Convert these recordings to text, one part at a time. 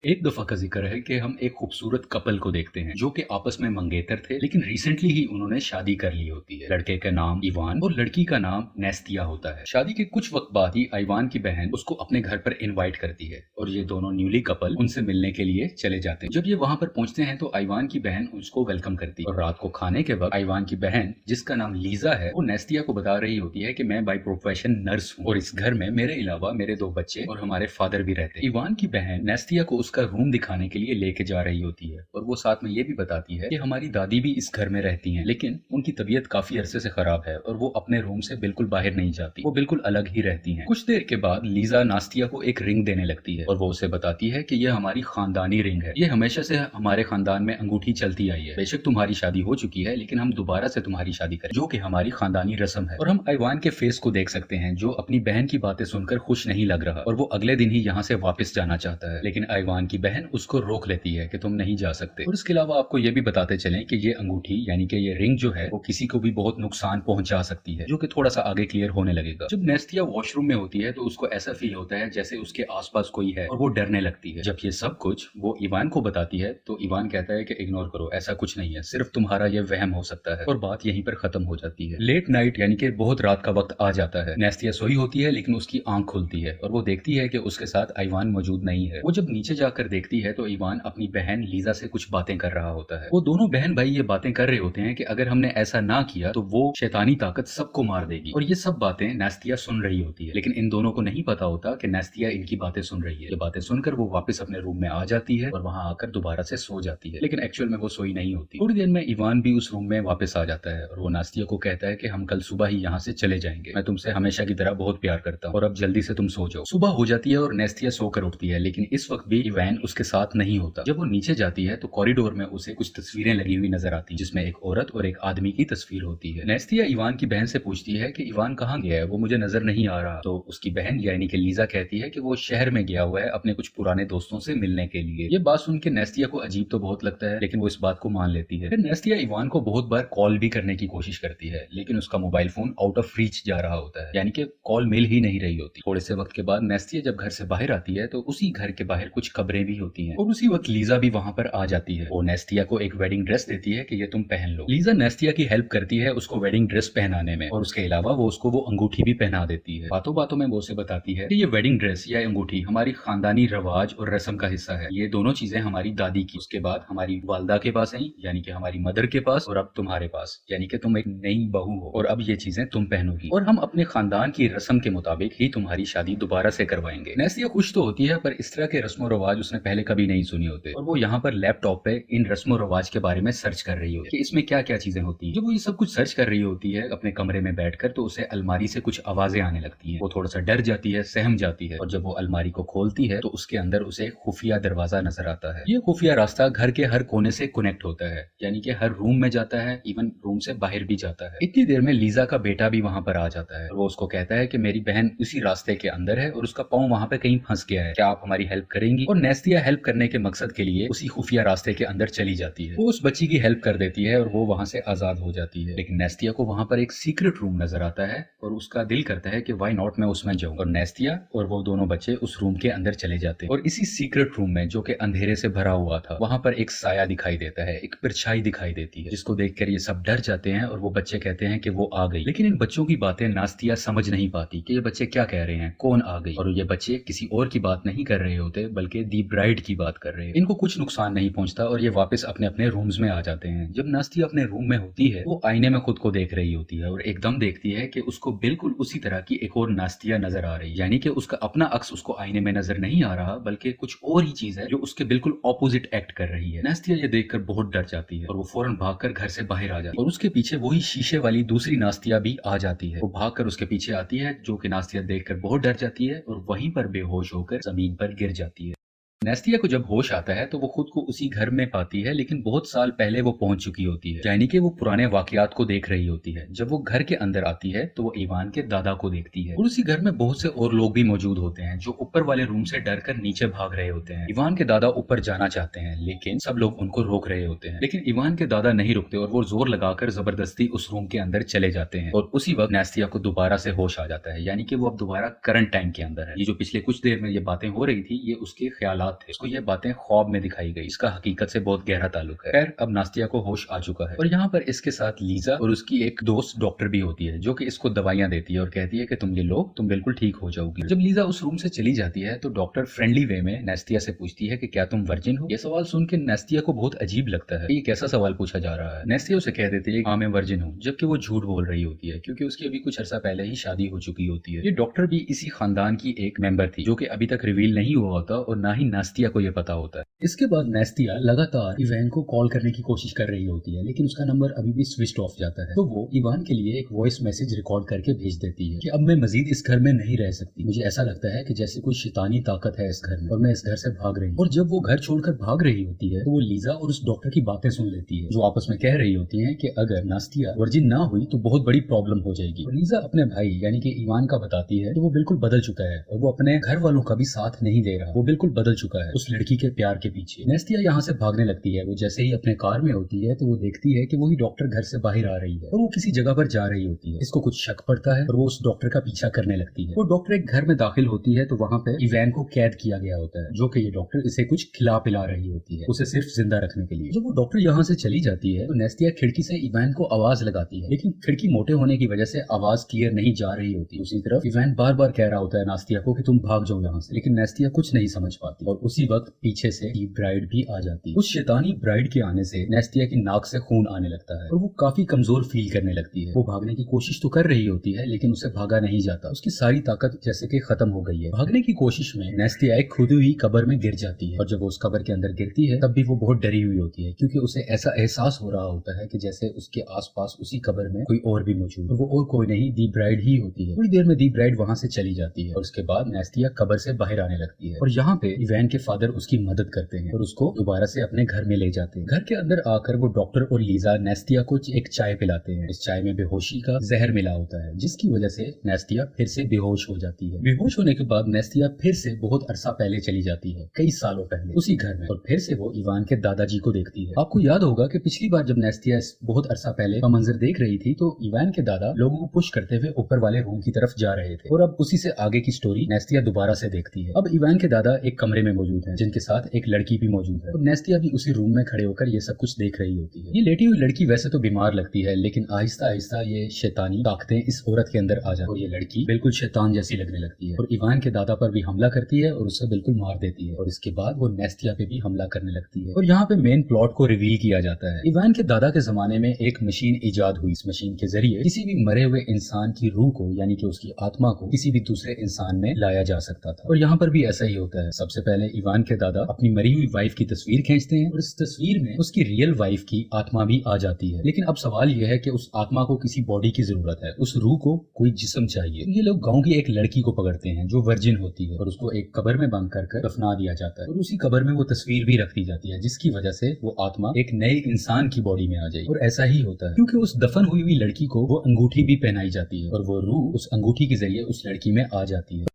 एक दफा का जिक्र है कि हम एक खूबसूरत कपल को देखते हैं जो कि आपस में मंगेतर थे, लेकिन रिसेंटली ही उन्होंने शादी कर ली होती है। लड़के का नाम इवान और लड़की का नाम नेस्तिया होता है। शादी के कुछ वक्त बाद ही इवान की बहन उसको अपने घर पर इनवाइट करती है और ये दोनों न्यूली कपल उनसे मिलने के लिए चले जाते हैं। जब ये वहां पर पहुंचते हैं तो इवान की बहन उसको वेलकम करती है और रात को खाने के वक्त इवान की बहन, जिसका नाम लीजा है, वो नेस्तिया को बता रही होती है कि मैं बाय प्रोफेशन नर्स हूँ और इस घर में मेरे अलावा मेरे 2 बच्चे और हमारे फादर भी रहते हैं। इवान की बहन नेस्तिया को उसका रूम दिखाने के लिए लेके जा रही होती है और वो साथ में ये भी बताती है कि हमारी दादी भी इस घर में रहती हैं, लेकिन उनकी तबीयत काफी अरसे से खराब है और वो अपने रूम से बिल्कुल बाहर नहीं जाती, वो बिल्कुल अलग ही रहती हैं। कुछ देर के बाद लीजा नास्तिया को एक रिंग देने लगती है और वो उसे बताती है कि ये हमारी खानदानी रिंग है, ये हमेशा से हमारे खानदान में अंगूठी चलती आई है। बेशक तुम्हारी शादी हो चुकी है, लेकिन हम दोबारा से तुम्हारी शादी करें, जो कि हमारी खानदानी रस्म है। और हम इवान के फेस को देख सकते हैं जो अपनी बहन की बातें सुनकर खुश नहीं लग रहा और वो अगले दिन ही यहाँ से वापस जाना चाहता है, लेकिन इवान की बहन उसको रोक लेती है कि तुम नहीं जा सकते। और इसके अलावा आपको ये भी बताते चलें कि ये अंगूठी यानी कि ये रिंग जो है वो किसी को भी बहुत नुकसान पहुंचा सकती है, जो कि थोड़ा सा आगे क्लियर होने लगेगा। जब नेस्तिया वॉशरूम में होती है तो उसको ऐसा फील होता है जैसे उसके आसपास कोई है और वो डरने लगती है। जब ये सब कुछ वो इवान को बताती है तो इवान कहता है कि इग्नोर करो, ऐसा कुछ नहीं है, सिर्फ तुम्हारा ये वहम हो सकता है, और बात यहीं पर खत्म हो जाती है। लेट नाइट यानी कि बहुत रात का वक्त आ जाता है। नेस्तिया सोई होती है लेकिन उसकी आंख खुलती है और वो देखती है कि उसके साथ इवान मौजूद नहीं है। वो जब नीचे जाकर देखती है तो इवान अपनी बहन लीजा से कुछ बातें कर रहा होता है। वो दोनों बहन भाई ये बातें कर रहे होते हैं कि अगर हमने ऐसा ना किया तो वो शैतानी ताकत सबको मार देगी, और ये सब बातें नेस्तिया सुन रही होती है, लेकिन इन दोनों को नहीं पता होता कि नेस्तिया इनकी बातें सुन रही है। ये बातें सुनकर वो वापस अपने रूम में आ जाती है और वहां आकर दोबारा से सो जाती है, लेकिन एक्चुअल में वो सोई नहीं होती। थोड़ी देर में इवान भी उस रूम में वापस आ जाता है और वो नेस्तिया को कहता है कि हम कल सुबह ही यहाँ से चले जाएंगे, मैं तुमसे हमेशा की तरह बहुत प्यार करता हूँ और अब जल्दी से तुम सो जाओ। सुबह हो जाती है और नेस्तिया सोकर उठती है, लेकिन इस वक्त भी इवान उसके साथ नहीं होता। जब वो नीचे जाती है तो कॉरिडोर में उसे कुछ तस्वीरें लगी हुई नजर आती, जिसमें एक औरत और एक आदमी की तस्वीर होती है। नेस्तिया इवान की बहन से पूछती है कि इवान कहाँ गया है, वो मुझे नजर नहीं आ रहा। तो उसकी बहन यानी कि लीजा कहती है कि वो शहर में गया हुआ है अपने कुछ पुराने दोस्तों से मिलने के लिए। ये बात सुन के नेस्तिया को अजीब तो बहुत लगता है, लेकिन वो इस बात को मान लेती है। फिर नेस्तिया इवान को बहुत बार कॉल भी करने की कोशिश करती है, लेकिन उसका mobile phone out of reach जा रहा होता है, यानी कि कॉल मिल ही नहीं रही होती। थोड़े से वक्त के बाद नेस्तिया जब घर से बाहर आती है तो उसी घर के बाहर कुछ कब्रें भी होती हैं और उसी वक्त लीजा भी वहां पर आ जाती है। वो नेस्तिया को एक वेडिंग ड्रेस देती है कि ये तुम पहन लो। लीजा नेस्तिया की हेल्प करती है उसको वेडिंग ड्रेस पहनाने में, और उसके अलावा वो उसको वो अंगूठी भी पहना देती है। बातों बातों में वो उसे बताती है कि ये वेडिंग ड्रेस या अंगूठी हमारी खानदानी रवाज और रस्म का हिस्सा है। ये दोनों चीजें हमारी दादी की, उसके बाद हमारी वालदा के पास आई यानी कि हमारी मदर के पास, और अब तुम्हारे पास यानी कि तुम एक नई बहू हो और अब ये चीजें तुम पहनोगी, और हम अपने खानदान की रस्म के मुताबिक ही तुम्हारी शादी दोबारा से करवाएंगे। नेस्तिया खुश तो होती है पर इस तरह के रस्मो रवाज उसने पहले कभी नहीं सुने होते, और वो यहाँ पर लैपटॉप पे इन रस्मो रवाज के बारे में सर्च कर रही होती है कि इसमें क्या क्या चीजें होती है। जब वो ये सब कुछ सर्च कर रही होती है अपने कमरे में बैठकर, तो उसे अलमारी से कुछ आवाजें आने लगती हैं। वो थोड़ा सा डर जाती है, सहम जाती है, और जब वो अलमारी को खोलती है तो उसके अंदर उसे एक खुफिया दरवाजा नजर आता है। ये खुफिया रास्ता घर के हर कोने से कनेक्ट होता है, यानी कि हर रूम में जाता है, इवन रूम से बाहर भी जाता है। इतनी देर में लीजा का बेटा भी वहां पर आ जाता है और वो उसको कहता है कि मेरी बहन उसी रास्ते के अंदर है और उसका पाँव वहां पे कहीं फंस गया है, क्या आप हमारी हेल्प करेंगी? और नेस्तिया हेल्प करने के मकसद के लिए उसी खुफिया रास्ते के अंदर चली जाती है। वो उस बच्ची की हेल्प कर देती है और वो वहां से आजाद हो जाती है, लेकिन नेस्तिया को वहां पर एक सीक्रेट रूम नजर आता है और उसका दिल करता है कि व्हाई नॉट मैं उसमें जाऊं, और नेस्तिया और वो दोनों बच्चे उस रूम के अंदर चले जाते हैं। और इसी सीक्रेट रूम में, जो कि अंधेरे से भरा हुआ था, वहां पर एक साया दिखाई देता है, एक परछाई दिखाई देती है, जिसको देखकर ये सब डर जाते हैं और वो बच्चे कहते हैं कि वो आ गई। लेकिन इन बच्चों की बातें नेस्तिया समझ नहीं पाती कि ये बच्चे क्या कह रहे हैं, कौन आ गई, और ये बच्चे किसी और की बात नहीं कर रहे होते बल्कि दी ब्राइड की बात कर रहे हैं। इनको कुछ नुकसान नहीं पहुंचता और ये वापस अपने अपने रूम्स में आ जाते हैं। जब नेस्तिया अपने रूम में होती है वो आईने में खुद को देख रही होती है और एकदम देखती है कि उसको बिल्कुल उसी तरह की एक और नेस्तिया नजर आ रही है, यानी कि उसका अपना अक्स उसको आईने में नजर नहीं आ रहा बल्कि कुछ और ही चीज है जो उसके बिल्कुल ऑपोजिट एक्ट कर रही है। नेस्तिया ये देखकर बहुत डर जाती है और वो फौरन भागकर घर से बाहर आ जाती है, और उसके पीछे वही शीशे वाली दूसरी नास्तिया भी आ जाती है। वो भागकर उसके पीछे आती है, जो कि नास्तिया देखकर बहुत डर जाती है और वहीं पर बेहोश होकर जमीन पर गिर जाती है। नेस्तिया को जब होश आता है तो वो खुद को उसी घर में पाती है, लेकिन बहुत साल पहले वो पहुंच चुकी होती है, यानी कि वो पुराने वाकयात को देख रही होती है। जब वो घर के अंदर आती है तो वो इवान के दादा को देखती है, और उसी घर में बहुत से और लोग भी मौजूद होते हैं जो ऊपर वाले रूम से डरकर नीचे भाग रहे होते हैं। इवान के दादा ऊपर जाना चाहते हैं लेकिन सब लोग उनको रोक रहे होते हैं, लेकिन इवान के दादा नहीं रुकते और वो जोर लगाकर जबरदस्ती उस रूम के अंदर चले जाते हैं। और उसी वक्त नेस्तिया को दोबारा से होश आ जाता है, यानी कि वो अब दोबारा करंट टाइम के अंदर है। ये जो पिछले कुछ देर में ये बातें हो रही थी ये उसके ख्यालात रात थे उसको ये बातें ख्वाब में दिखाई गई। इसका हकीकत से बहुत गहरा ताल्लुक है। खैर अब नास्तिया को होश आ चुका है और यहाँ पर इसके साथ लीजा और उसकी एक दोस्त डॉक्टर भी होती है जो कि इसको दवाइयां देती है और कहती है कि तुम ये लो, तुम बिल्कुल ठीक हो जाओगी। जब लीजा उस रूम से चली जाती है तो डॉक्टर फ्रेंडली वे में नेस्तिया से पूछती है कि क्या तुम वर्जिन हो। ये सवाल सुन के नेस्तिया को बहुत अजीब लगता है। ये कैसा सवाल पूछा जा रहा है। नेस्तिया उसे कह देती है हाँ मैं वर्जिन हूँ, जबकि वो झूठ बोल रही होती है क्योंकि उसकी अभी कुछ अर्सा पहले ही शादी हो चुकी होती है। ये डॉक्टर भी इसी खानदान की एक मेंबर थी जो कि अभी तक रिवील नहीं हुआ होता और ना ही नास्तिया को यह पता होता है। इसके बाद नास्तिया लगातार इवान को कॉल करने की कोशिश कर रही होती है लेकिन उसका नंबर अभी भी स्विच ऑफ जाता है। तो वो इवान के लिए एक वॉइस मैसेज रिकॉर्ड करके भेज देती है कि अब मैं मजीद इस घर में नहीं रह सकती। मुझे ऐसा लगता है कि जैसे कोई शैतानी ताकत है इस घर में और मैं इस घर से भाग रही हूँ। और जब वो घर छोड़कर भाग रही होती है तो वो लीजा और उस डॉक्टर की बातें सुन लेती है जो आपस में कह रही होती है कि अगर नास्तिया वर्जिन ना हुई तो बहुत बड़ी प्रॉब्लम हो जाएगी। और लीजा अपने भाई यानी कि इवान का बताती है तो वो बिल्कुल बदल चुका है और वो अपने घर वालों का भी साथ नहीं दे रहा। वो बिल्कुल बदल चुका है उस लड़की के प्यार के पीछे। नास्तिया यहाँ से भागने लगती है। वो जैसे ही अपने कार में होती है तो वो देखती है कि वही डॉक्टर घर से बाहर आ रही है और वो किसी जगह पर जा रही होती है। इसको कुछ शक पड़ता है और वो उस डॉक्टर का पीछा करने लगती है। वो डॉक्टर एक घर में दाखिल होती है तो वहाँ पे इवान को कैद किया गया होता है जो कि ये डॉक्टर इसे कुछ खिला पिला रही होती है उसे सिर्फ जिंदा रखने के लिए। जब वो डॉक्टर यहाँ से चली जाती है तो नास्तिया खिड़की से इवान को आवाज लगाती है लेकिन खिड़की मोटे होने की वजह से आवाज क्लियर नहीं जा रही होती। दूसरी तरफ इवान बार बार कह रहा होता है नास्तिया को कि तुम भाग जाओ यहाँ से, लेकिन नास्तिया कुछ नहीं समझ पाती और उसी वक्त पीछे से दी ब्राइड भी आ जाती है। उस शैतानी ब्राइड के आने से नास्तिया की नाक से खून आने लगता है और वो काफी कमजोर फील करने लगती है। वो भागने की कोशिश तो कर रही होती है लेकिन उसे भागा नहीं जाता। उसकी सारी ताकत जैसे कि खत्म हो गई है। भागने की कोशिश में नास्तिया एक खुदी हुई कब्र में गिर जाती है और जब वो उस कब्र के अंदर गिरती है तब भी वो बहुत डरी हुई होती है क्योंकि उसे ऐसा एहसास हो रहा होता है कि जैसे उसके आसपास उसी कब्र में कोई और भी मौजूद है। वो और कोई नहीं दी ब्राइड ही होती है। थोड़ी देर में दी ब्राइड वहां से चली जाती है और उसके बाद नास्तिया कब्र से बाहर आने लगती है और यहाँ पे इवान के फादर उसकी मदद करते हैं और उसको दोबारा से अपने घर में ले जाते हैं। घर के अंदर आकर वो डॉक्टर और लीजा नास्तिया को एक चाय पिलाते हैं। इस चाय में बेहोशी का जहर मिला होता है जिसकी वजह से नास्तिया फिर से बेहोश हो जाती है। बेहोश होने के बाद नास्तिया फिर से बहुत अरसा पहले चली जाती है, कई सालों पहले उसी घर में, और फिर से वो इवान के दादाजी को देखती है। आपको याद होगा कि पिछली बार जब नास्तिया बहुत अरसा पहले का मंजर देख रही थी तो इवान के दादा लोगों को पुश करते हुए ऊपर वाले रूम की तरफ जा रहे थे और अब उसी से आगे की स्टोरी नास्तिया दोबारा से देखती है। अब इवान के दादा एक कमरे में मौजूद हैं जिनके साथ एक लड़की भी मौजूद है और नास्तिया भी उसी रूम में खड़े होकर ये सब कुछ देख रही होती है। ये लेटी हुई लड़की वैसे तो बीमार लगती है लेकिन आहिस्ता आहिस्ता ये शैतानी ताकतें इस औरत के अंदर आ जाती है और ये लड़की बिल्कुल शैतान जैसी लगने लगती है और इवान के दादा पर भी हमला करती है और उसे बिल्कुल मार देती है और इसके बाद वो नास्तिया पे भी हमला करने लगती है। और यहाँ पे मेन प्लॉट को रिवील किया जाता है। इवान के दादा के जमाने में एक मशीन इजाद हुई। इस मशीन के जरिए किसी भी मरे हुए इंसान की रूह को यानी कि उसकी आत्मा को किसी भी दूसरे इंसान में लाया जा सकता था और यहाँ पर भी ऐसा ही होता है। सबसे पहले इवान के दादा अपनी मरी हुई वाइफ की तस्वीर खींचते हैं और इस तस्वीर में उसकी रियल वाइफ की आत्मा भी आ जाती है। लेकिन अब सवाल यह है कि उस आत्मा को किसी बॉडी की जरूरत है, उस रूह को कोई जिस्म चाहिए। तो ये लोग गाँव की एक लड़की को पकड़ते हैं जो वर्जिन होती है और उसको एक कब्र में बंद कर दफना दिया जाता है और उसी कब्र में वो तस्वीर भी रख दी जाती है जिसकी वजह से वो आत्मा एक नए इंसान की बॉडी में आ जाएगी। और ऐसा ही होता है क्योंकि उस दफन हुई लड़की को वो अंगूठी भी पहनाई जाती है और वो रूह उस अंगूठी के जरिए उस लड़की में आ जाती है।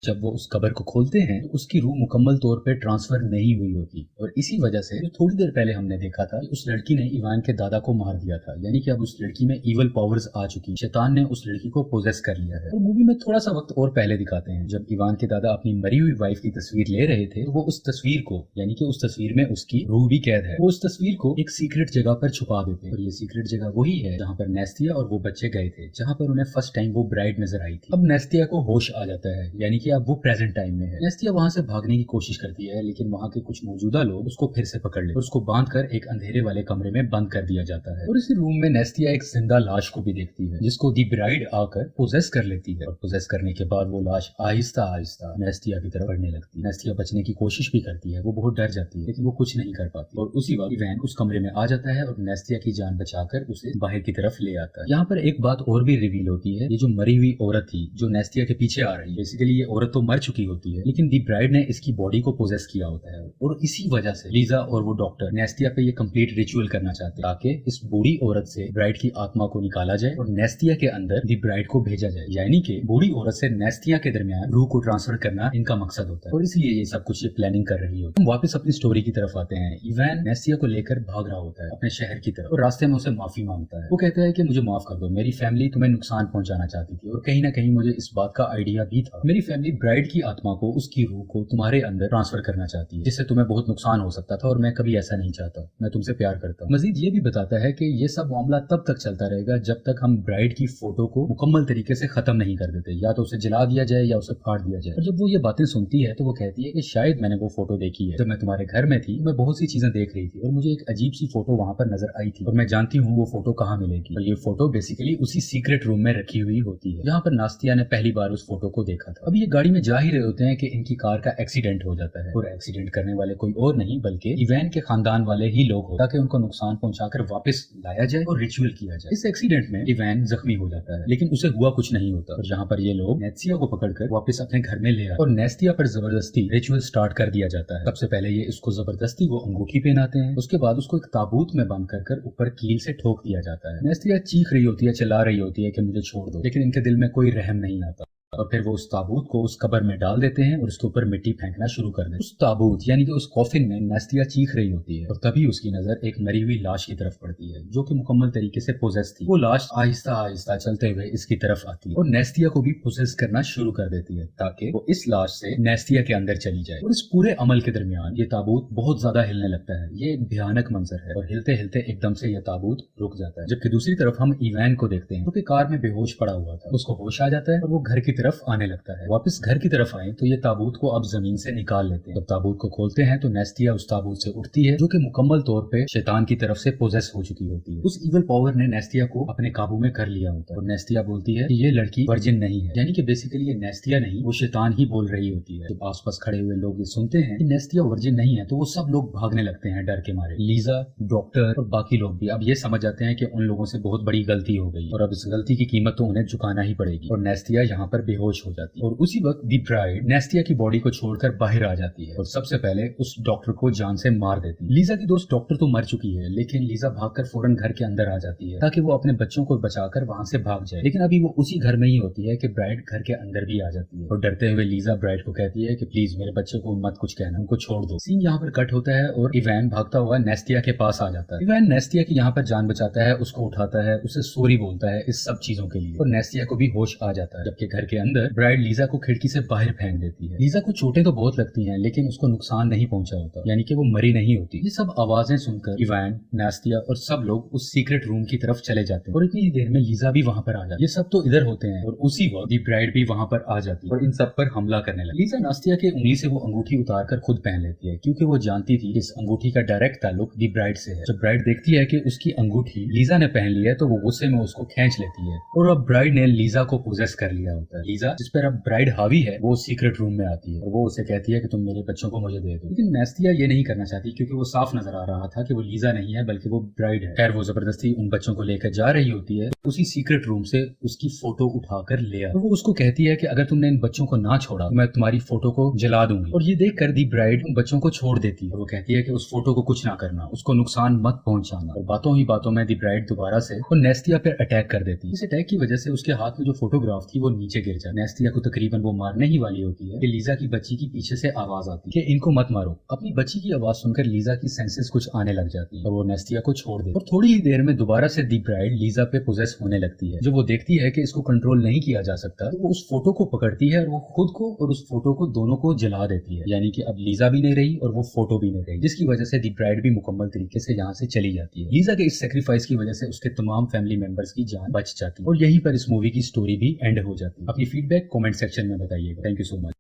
जब वो उस कब्र को खोलते हैं तो उसकी रूह मुकम्मल तौर पे ट्रांसफर नहीं हुई होती और इसी वजह से जो थोड़ी देर पहले हमने देखा था कि उस लड़की ने इवान के दादा को मार दिया था, यानी कि अब उस लड़की में इवल पावर्स आ चुकी, शैतान ने उस लड़की को पोजेस कर लिया है। और मूवी में थोड़ा सा वक्त और पहले दिखाते हैं जब इवान के दादा अपनी मरी हुई वाइफ की तस्वीर ले रहे थे, वो उस तस्वीर को यानी कि उस तस्वीर में उसकी रूह भी कैद है, वो उस तस्वीर को एक सीक्रेट जगह पर छुपा देते हैं और ये सीक्रेट जगह वही है जहाँ पर नास्तिया और वो बच्चे गए थे, जहाँ पर उन्हें फर्स्ट टाइम वो ब्राइड नजर आई थी। अब नास्तिया को होश आ जाता है, यानी कि अब वो प्रेजेंट टाइम में है। नास्तिया वहां से भागने की कोशिश करती है लेकिन वहां के कुछ मौजूदा लोग उसको फिर से पकड़ लेते और उसको बांधकर एक अंधेरे वाले कमरे में बंद कर दिया जाता है। और इसी रूम में नास्तिया एक जिंदा लाश को भी देखती है जिसको दी ब्राइड आकर पोजेस कर लेती है और पोजेस करने के बाद वो लाश आहिस्ता आहिस्ता नास्तिया की तरफ बढ़ने लगती है। नास्तिया बचने की कोशिश भी करती है, वो बहुत डर जाती है लेकिन वो कुछ नहीं कर पाती और उसी वक्त इवान उस कमरे में आ जाता है और नास्तिया की जान बचाकर उसे बाहर की तरफ ले आता है। यहाँ पर एक बात और भी रिवील होती है, ये जो मरी हुई औरत थी जो नास्तिया के पीछे आ रही है, बेसिकली ये औरत तो मर चुकी होती है लेकिन दी ब्राइड ने इसकी बॉडी को पोजेस किया होता है और इसी वजह से लीजा और वो डॉक्टर नास्तिया पे ये कंप्लीट रिचुअल करना चाहते हैं ताकि इस बूढ़ी औरत से ब्राइड की आत्मा को निकाला जाए और नास्तिया के अंदर दी ब्राइड को भेजा जाए, यानी कि बूढ़ी औरत से नास्तिया के दरमियान रूह को ट्रांसफर करना इनका मकसद होता है और इसलिए ये सब कुछ ये प्लानिंग कर रही होती है। हम वापस अपनी स्टोरी की तरफ आते हैं। इवान नास्तिया को लेकर भाग रहा होता है अपने शहर की तरफ और रास्ते में उसे माफी मांगता है। वो कहता है कि मुझे माफ कर दो, मेरी फैमिली तुम्हें नुकसान पहुंचाना चाहती थी और कहीं ना कहीं मुझे इस बात का आइडिया भी था। मेरी फैमिली दी ब्राइड की आत्मा को, उसकी रूह को तुम्हारे अंदर ट्रांसफर करना चाहती है, जिससे तुम्हें बहुत नुकसान हो सकता था और मैं कभी ऐसा नहीं चाहता। मैं तुमसे प्यार करता हूँ। मजीद ये भी बताता है कि ये सब मामला तब तक चलता रहेगा जब तक हम ब्राइड की फोटो को मुकम्मल तरीके से खत्म नहीं कर देते, या तो उसे जला दिया जाए या उसे फाड़ दिया जाए। और जब वो ये बातें सुनती है तो वो कहती है कि शायद मैंने वो फोटो देखी है। जब मैं तुम्हारे घर में थी मैं बहुत सी चीजें देख रही थी और मुझे एक अजीब सी फोटो वहां पर नजर आई थी और मैं जानती हूँ वो फोटो कहाँ मिलेगी। और ये फोटो बेसिकली उसी सीक्रेट रूम में रखी हुई होती है जहाँ पर नास्तिया ने पहली बार उस फोटो को देखा था। अब ये गाड़ी में जा ही रहे होते हैं कि इनकी कार का एक्सीडेंट हो जाता है और एक्सीडेंट करने वाले कोई और नहीं बल्कि इवैन के खानदान वाले ही लोग हो, ताकि उनको नुकसान पहुंचाकर वापस लाया जाए और रिचुअल किया जाए। इस एक्सीडेंट में इवैन जख्मी हो जाता है लेकिन उसे हुआ कुछ नहीं होता और जहाँ पर ये लोग नेस्तिया को पकड़कर वापस अपने घर में ले आए और नेस्तिया पर जबरदस्ती रिचुअल स्टार्ट कर दिया जाता है। सबसे पहले ये इसको जबरदस्ती वो अंगूठी पहनाते हैं, उसके बाद उसको एक ताबूत में बंद कर ऊपर कील से ठोक दिया जाता है। नेस्तिया चीख रही होती है, चिल्ला रही होती है कि मुझे छोड़ दो, लेकिन इनके दिल में कोई रहम नहीं आता और फिर वो उस ताबूत को उस कब्र में डाल देते हैं और उसके ऊपर मिट्टी फेंकना शुरू कर देते हैं। उस ताबूत यानी कि उस कॉफिन में नेस्तिया चीख रही होती है और तभी उसकी नजर एक मरी हुई लाश की तरफ पड़ती है जो कि मुकम्मल तरीके से पोजेस थी। वो लाश आहिस्ता आहिस्ता चलते हुए इसकी तरफ आती है और नेस्तिया को भी पोजेस करना शुरू कर देती है ताकि वो इस लाश से नेस्तिया के अंदर चली जाए। और इस पूरे अमल के दरमियान ये ताबूत बहुत ज्यादा हिलने लगता है। ये एक भयानक मंजर है और हिलते हिलते एकदम से ये ताबूत रुक जाता है। जबकि दूसरी तरफ हम इवैन को देखते हैं जो कि कार में बेहोश पड़ा हुआ था। उसको होश आ जाता है और वो घर की तरफ आने लगता है। वापस घर की तरफ आए तो ये ताबूत को अब जमीन से निकाल लेते हैं। जब ताबूत को खोलते हैं तो नेस्तिया उस ताबूत से उठती है जो कि मुकम्मल तौर पे शैतान की तरफ से पोजेस हो चुकी होती है। उस इवल पावर ने नेस्तिया को अपने काबू में कर लिया होता है और नेस्तिया बोलती है कि ये लड़की वर्जिन नहीं है, यानी कि बेसिकली ये नेस्तिया नहीं वो शैतान ही बोल रही होती है। जब आसपास खड़े हुए लोग ये सुनते हैं कि नेस्तिया वर्जिन नहीं है तो वो सब लोग भागने लगते हैं डर के मारे। लीजा, डॉक्टर और बाकी लोग भी अब ये समझ जाते हैं कि उन लोगों से बहुत बड़ी गलती हो गई और अब इस गलती की कीमत तो उन्हें चुकाना ही पड़ेगी। और नेस्तिया यहाँ पर बेहोश हो जाती है और उसी वक्त दी ब्राइड नेस्तिया की बॉडी को छोड़कर बाहर आ जाती है और सबसे पहले उस डॉक्टर को जान से मार देती है। लीजा की दोस्त डॉक्टर तो मर चुकी है लेकिन लीजा भागकर फौरन घर के अंदर आ जाती है ताकि वो अपने बच्चों को बचाकर वहां से भाग जाए। लेकिन अभी वो उसी घर में ही होती है कि ब्राइड घर के अंदर भी आ जाती है और डरते हुए लीजा ब्राइड को कहती है कि प्लीज मेरे बच्चे को मत कुछ कहना, उनको छोड़ दो। सीन यहाँ पर कट होता है और इवैन भागता हुआ नेस्तिया के पास आ जाता है। इवैन नेस्तिया की यहाँ पर जान बचाता है, उसको उठाता है, उसे सॉरी बोलता है इस सब चीजों के लिए और नेस्तिया को भी होश आ जाता है। जबकि घर के अंदर ब्राइड लीजा को खिड़की से बाहर फेंक देती है। लीजा को चोटें तो बहुत लगती हैं लेकिन उसको नुकसान नहीं पहुंचा होता, यानी कि वो मरी नहीं होती। ये सब आवाजें सुनकर इवैन, नेस्तिया और सब लोग उस सीक्रेट रूम की तरफ चले जाते हैं और इतनी देर में लीजा भी वहां पर आ जाती है। ये सब तो इधर होते हैं और उसी वक्त दी ब्राइड भी वहां पर आ जाती है और इन सब पर हमला करने लगती है। लीजा नेस्तिया के उंगली से वो अंगूठी उतार कर खुद पहन लेती है क्योंकि वो जानती थी इस अंगूठी का डायरेक्ट ताल्लुक दी ब्राइड से है। जब ब्राइड देखती है कि उसकी अंगूठी लीजा ने पहन ली है तो वो गुस्से में उसको खींच लेती है और अब ब्राइड ने लीजा को पोजेस कर लिया होता है। लीजा जिस पर अब ब्राइड हावी है वो सीक्रेट रूम में आती है और वो उसे कहती है कि तुम मेरे बच्चों को मुझे दे दो। लेकिन नेस्तिया ये नहीं करना चाहती क्योंकि वो साफ नजर आ रहा था कि वो लीजा नहीं है बल्कि वो ब्राइड है। खैर वो जबरदस्ती उन बच्चों को लेकर जा रही होती है, उसी सीक्रेट रूम से उसकी फोटो उठाकर ले आ। वो उसको कहती है कि अगर तुमने इन बच्चों को ना छोड़ा तो मैं तुम्हारी फोटो को जला दूंगी। और ये देख कर दी ब्राइड उन बच्चों को छोड़ देती है और वो कहती है कि उस फोटो को कुछ ना करना, उसको नुकसान मत पहुंचाना। और बातों ही बातों में दी ब्राइड दोबारा से वो नेस्तिया पर अटैक कर देती है। इस अटैक की वजह से उसके हाथ में जो फोटोग्राफ थी वो नीचे गिर जाती है। नेस्तिया को तकरीबन वो मारने ही वाली होती है कि लीजा की बच्ची की पीछे से आवाज आती है कि इनको मत मारो। अपनी बच्ची की आवाज सुनकर लीजा की सेंसेस कुछ आने लग जाती है और वो नेस्तिया को छोड़ देती है। और थोड़ी ही देर में दोबारा से दी ब्राइड लीजा पे पोजेस होने लगती है। जब वो देखती है कि इसको कंट्रोल नहीं किया जा सकता तो वो उस फोटो को पकड़ती है और वो खुद को और उस फोटो को दोनों को जला देती है, यानी कि अब लीजा भी नहीं रही और वो फोटो भी नहीं रही, जिसकी वजह से दी ब्राइड भी मुकम्मल तरीके से यहाँ से चली जाती है। लीजा के इस सेक्रीफाइस की वजह से उसके तमाम फैमिली मेंबर्स की जान बच जाती है और यहीं पर इस मूवी की स्टोरी भी एंड हो जाती है। अपनी फीडबैक कमेंट सेक्शन में बताइएगा। Thank you so much.